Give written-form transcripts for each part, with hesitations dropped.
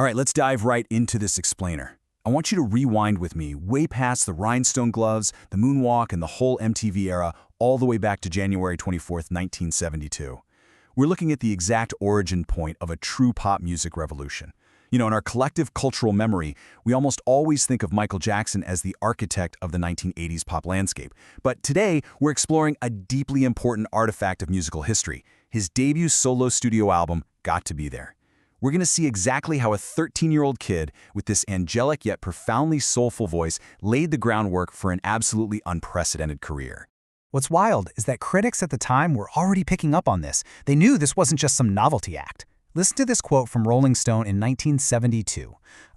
All right, let's dive right into this explainer. I want you to rewind with me way past the rhinestone gloves, the moonwalk, and the whole MTV era, all the way back to January 24th, 1972. We're looking at the exact origin point of a true pop music revolution. You know, in our collective cultural memory, we almost always think of Michael Jackson as the architect of the 1980s pop landscape. But today, we're exploring a deeply important artifact of musical history. His debut solo studio album, Got to Be There. We're going to see exactly how a 13-year-old kid with this angelic yet profoundly soulful voice laid the groundwork for an absolutely unprecedented career. What's wild is that critics at the time were already picking up on this. They knew this wasn't just some novelty act. Listen to this quote from Rolling Stone in 1972,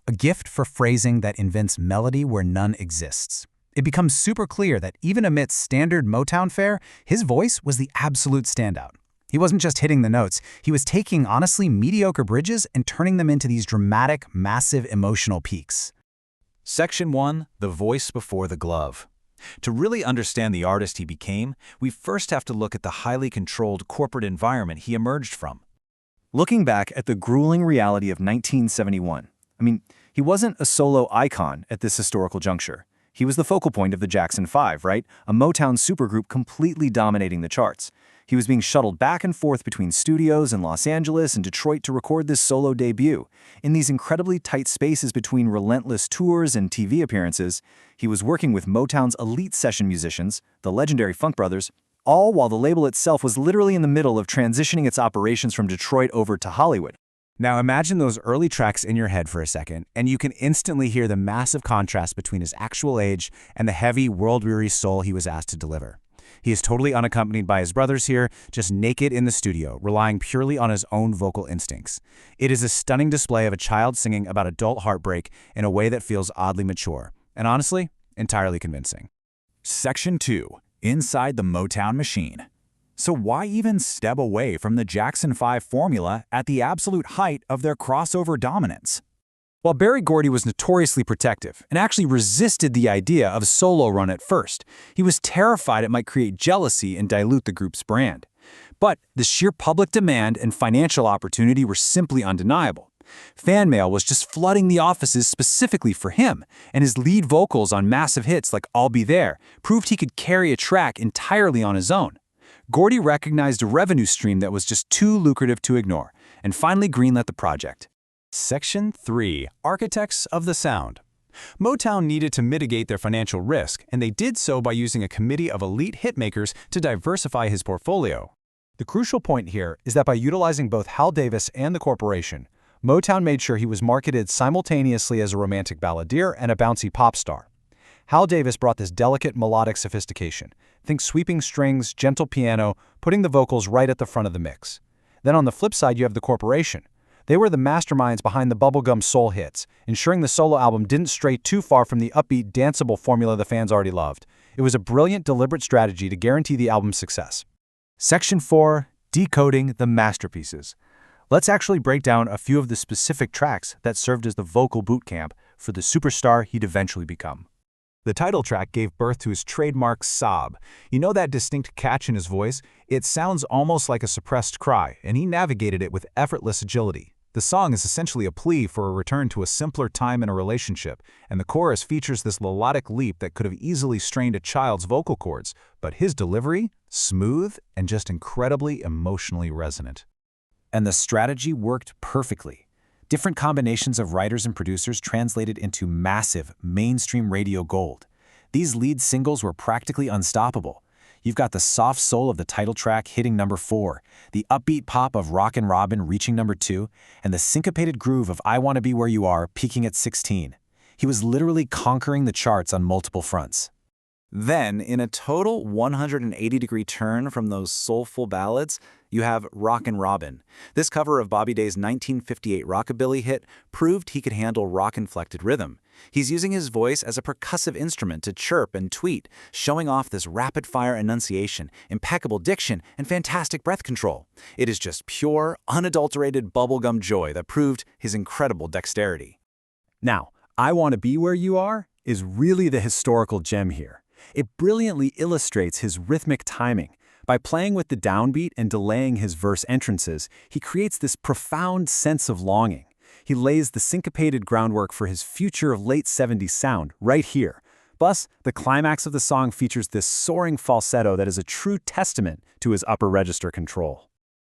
"A gift for phrasing that invents melody where none exists." It becomes super clear that even amidst standard Motown fare, his voice was the absolute standout. He wasn't just hitting the notes, he was taking honestly mediocre bridges and turning them into these dramatic, massive emotional peaks. Section 1. The voice before the glove. To really understand the artist he became, we first have to look at the highly controlled corporate environment he emerged from. Looking back at the grueling reality of 1971, he wasn't a solo icon at this historical juncture. He was the focal point of the Jackson 5, right? A Motown supergroup completely dominating the charts. He was being shuttled back and forth between studios in Los Angeles and Detroit to record this solo debut. In these incredibly tight spaces between relentless tours and TV appearances, he was working with Motown's elite session musicians, the legendary Funk Brothers, all while the label itself was literally in the middle of transitioning its operations from Detroit over to Hollywood. Now imagine those early tracks in your head for a second, and you can instantly hear the massive contrast between his actual age and the heavy, world-weary soul he was asked to deliver. He is totally unaccompanied by his brothers here, just naked in the studio, relying purely on his own vocal instincts. It is a stunning display of a child singing about adult heartbreak in a way that feels oddly mature, and honestly, entirely convincing. Section 2. Inside the Motown machine. So why even step away from the Jackson 5 formula at the absolute height of their crossover dominance? While Berry Gordy was notoriously protective and actually resisted the idea of a solo run at first, he was terrified it might create jealousy and dilute the group's brand. But the sheer public demand and financial opportunity were simply undeniable. Fan mail was just flooding the offices specifically for him, and his lead vocals on massive hits like I'll Be There proved he could carry a track entirely on his own. Gordy recognized a revenue stream that was just too lucrative to ignore, and finally greenlit the project. Section 3. Architects of the Sound. Motown needed to mitigate their financial risk, and they did so by using a committee of elite hitmakers to diversify his portfolio. The crucial point here is that by utilizing both Hal Davis and the corporation, Motown made sure he was marketed simultaneously as a romantic balladeer and a bouncy pop star. Hal Davis brought this delicate melodic sophistication. Think sweeping strings, gentle piano, putting the vocals right at the front of the mix. Then on the flip side, you have the corporation. They were the masterminds behind the bubblegum soul hits, ensuring the solo album didn't stray too far from the upbeat, danceable formula the fans already loved. It was a brilliant, deliberate strategy to guarantee the album's success. Section 4. Decoding the masterpieces. Let's actually break down a few of the specific tracks that served as the vocal boot camp for the superstar he'd eventually become. The title track gave birth to his trademark sob. You know that distinct catch in his voice? It sounds almost like a suppressed cry, and he navigated it with effortless agility. The song is essentially a plea for a return to a simpler time in a relationship, and the chorus features this melodic leap that could have easily strained a child's vocal cords, but his delivery, smooth and just incredibly emotionally resonant. And the strategy worked perfectly. Different combinations of writers and producers translated into massive, mainstream radio gold. These lead singles were practically unstoppable. You've got the soft soul of the title track hitting number 4, the upbeat pop of Rockin' Robin reaching number 2, and the syncopated groove of I Wanna Be Where You Are peaking at 16. He was literally conquering the charts on multiple fronts. Then, in a total 180-degree turn from those soulful ballads, you have Rockin' Robin. This cover of Bobby Day's 1958 rockabilly hit proved he could handle rock-inflected rhythm. He's using his voice as a percussive instrument to chirp and tweet, showing off this rapid-fire enunciation, impeccable diction, and fantastic breath control. It is just pure, unadulterated bubblegum joy that proved his incredible dexterity. Now, I Wanna Be Where You Are is really the historical gem here. It brilliantly illustrates his rhythmic timing. By playing with the downbeat and delaying his verse entrances, he creates this profound sense of longing. He lays the syncopated groundwork for his future late 70s sound right here. Plus, the climax of the song features this soaring falsetto that is a true testament to his upper register control.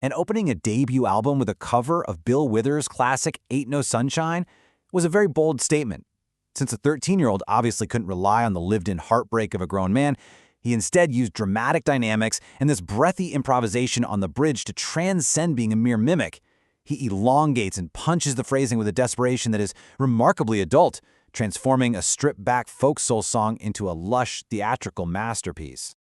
And opening a debut album with a cover of Bill Withers' classic Ain't No Sunshine was a very bold statement. Since a 13-year-old obviously couldn't rely on the lived-in heartbreak of a grown man, he instead used dramatic dynamics and this breathy improvisation on the bridge to transcend being a mere mimic. He elongates and punches the phrasing with a desperation that is remarkably adult, transforming a stripped-back folk soul song into a lush, theatrical masterpiece.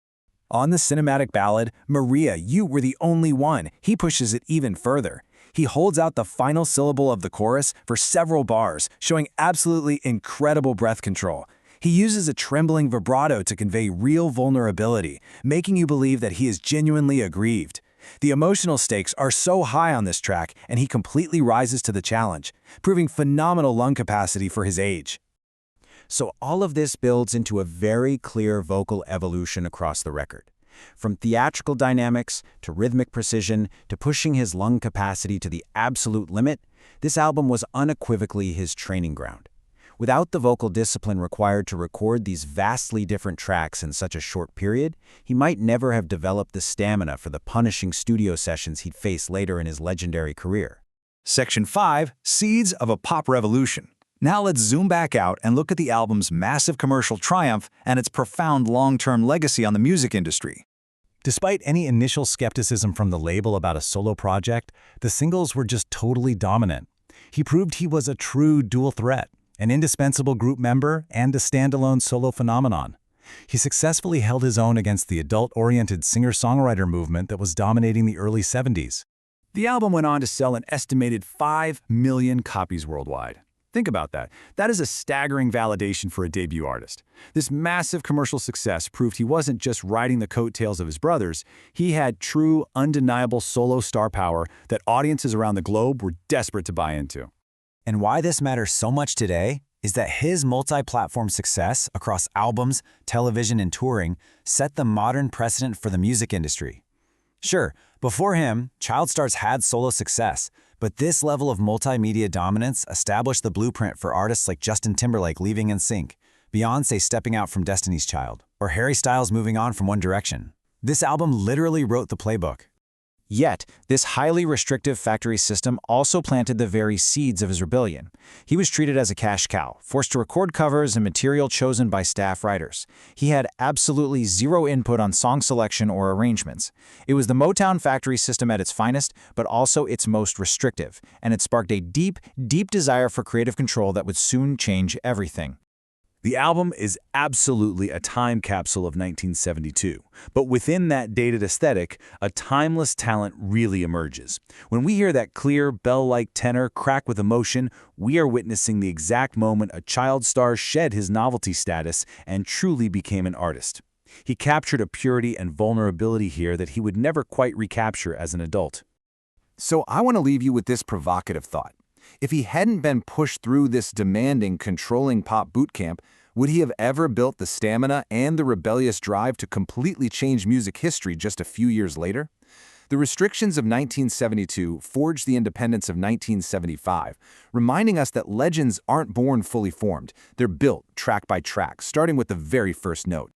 On the cinematic ballad, Maria, You Were the Only One, he pushes it even further. He holds out the final syllable of the chorus for several bars, showing absolutely incredible breath control. He uses a trembling vibrato to convey real vulnerability, making you believe that he is genuinely aggrieved. The emotional stakes are so high on this track, and he completely rises to the challenge, proving phenomenal lung capacity for his age. So all of this builds into a very clear vocal evolution across the record. From theatrical dynamics to rhythmic precision to pushing his lung capacity to the absolute limit, this album was unequivocally his training ground. Without the vocal discipline required to record these vastly different tracks in such a short period, he might never have developed the stamina for the punishing studio sessions he'd face later in his legendary career. Section 5, Seeds of a Pop Revolution. Now let's zoom back out and look at the album's massive commercial triumph and its profound long-term legacy on the music industry. Despite any initial skepticism from the label about a solo project, the singles were just totally dominant. He proved he was a true dual threat, an indispensable group member and a standalone solo phenomenon. He successfully held his own against the adult-oriented singer-songwriter movement that was dominating the early 70s. The album went on to sell an estimated 5 million copies worldwide. Think about that. That is a staggering validation for a debut artist. This massive commercial success proved he wasn't just riding the coattails of his brothers. He had true, undeniable solo star power that audiences around the globe were desperate to buy into. And why this matters so much today is that his multi-platform success across albums, television, and touring set the modern precedent for the music industry. Sure, before him, child stars had solo success, but this level of multimedia dominance established the blueprint for artists like Justin Timberlake leaving NSYNC, Beyoncé stepping out from Destiny's Child, or Harry Styles moving on from One Direction. This album literally wrote the playbook. Yet, this highly restrictive factory system also planted the very seeds of his rebellion. He was treated as a cash cow, forced to record covers and material chosen by staff writers. He had absolutely zero input on song selection or arrangements. It was the Motown factory system at its finest, but also its most restrictive, and it sparked a deep, deep desire for creative control that would soon change everything. The album is absolutely a time capsule of 1972, but within that dated aesthetic, a timeless talent really emerges. When we hear that clear, bell-like tenor crack with emotion, we are witnessing the exact moment a child star shed his novelty status and truly became an artist. He captured a purity and vulnerability here that he would never quite recapture as an adult. So I want to leave you with this provocative thought. If he hadn't been pushed through this demanding, controlling pop boot camp, would he have ever built the stamina and the rebellious drive to completely change music history just a few years later? The restrictions of 1972 forged the independence of 1975, reminding us that legends aren't born fully formed. They're built track by track, starting with the very first note.